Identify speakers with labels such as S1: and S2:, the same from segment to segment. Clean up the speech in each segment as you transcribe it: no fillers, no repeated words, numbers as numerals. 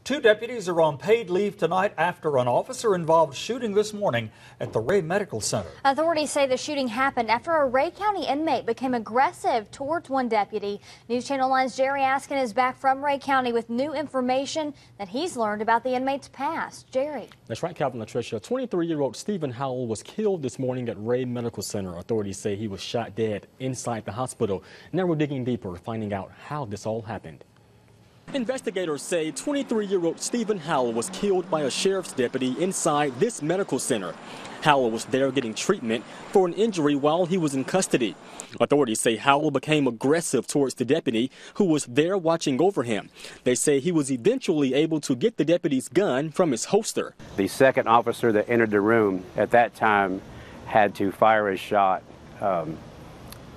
S1: Two deputies are on paid leave tonight after an officer-involved shooting this morning at the Rhea Medical Center.
S2: Authorities say the shooting happened after a Rhea County inmate became aggressive towards one deputy. News Channel 9's Jerry Askin is back from Rhea County with new information that he's learned about the inmate's past. Jerry.
S3: That's right, Calvin and Latricia. 23-year-old Steven Howell was killed this morning at Rhea Medical Center. Authorities say he was shot dead inside the hospital. Now we're digging deeper, finding out how this all happened. Investigators say 23-year-old Steven Howell was killed by a sheriff's deputy inside this medical center. Howell was there getting treatment for an injury while he was in custody. Authorities say Howell became aggressive towards the deputy who was there watching over him. They say he was eventually able to get the deputy's gun from his holster.
S4: The second officer that entered the room at that time had to fire a shot.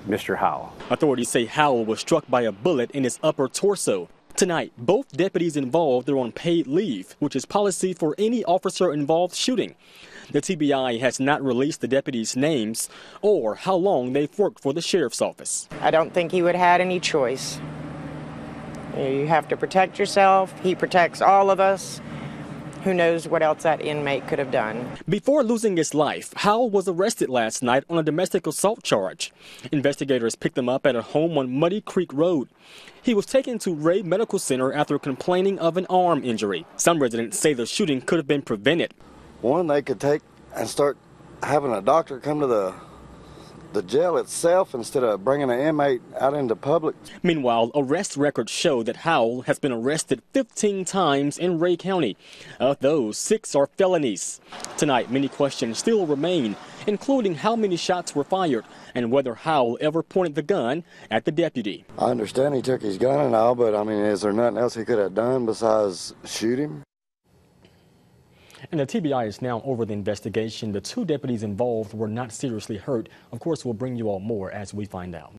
S4: Mr. Howell.
S3: Authorities say Howell was struck by a bullet in his upper torso. Tonight, both deputies involved are on paid leave, which is policy for any officer-involved shooting. The TBI has not released the deputies' names or how long they've worked for the sheriff's office.
S5: I don't think he would have had any choice. You have to protect yourself. He protects all of us. Who knows what else that inmate could have done.
S3: Before losing his life, Howell was arrested last night on a domestic assault charge. Investigators picked him up at a home on Muddy Creek Road. He was taken to Rhea Medical Center after complaining of an arm injury. Some residents say the shooting could have been prevented.
S6: One, they could take and start having a doctor come to the jail itself instead of bringing an inmate out into public.
S3: Meanwhile, arrest records show that Howell has been arrested 15 times in Rhea County. Of those, 6 are felonies. Tonight, many questions still remain, including how many shots were fired and whether Howell ever pointed the gun at the deputy.
S6: I understand he took his gun and all, but I mean, is there nothing else he could have done besides shoot him?
S3: And the TBI is now over the investigation. The 2 deputies involved were not seriously hurt. Of course, we'll bring you all more as we find out.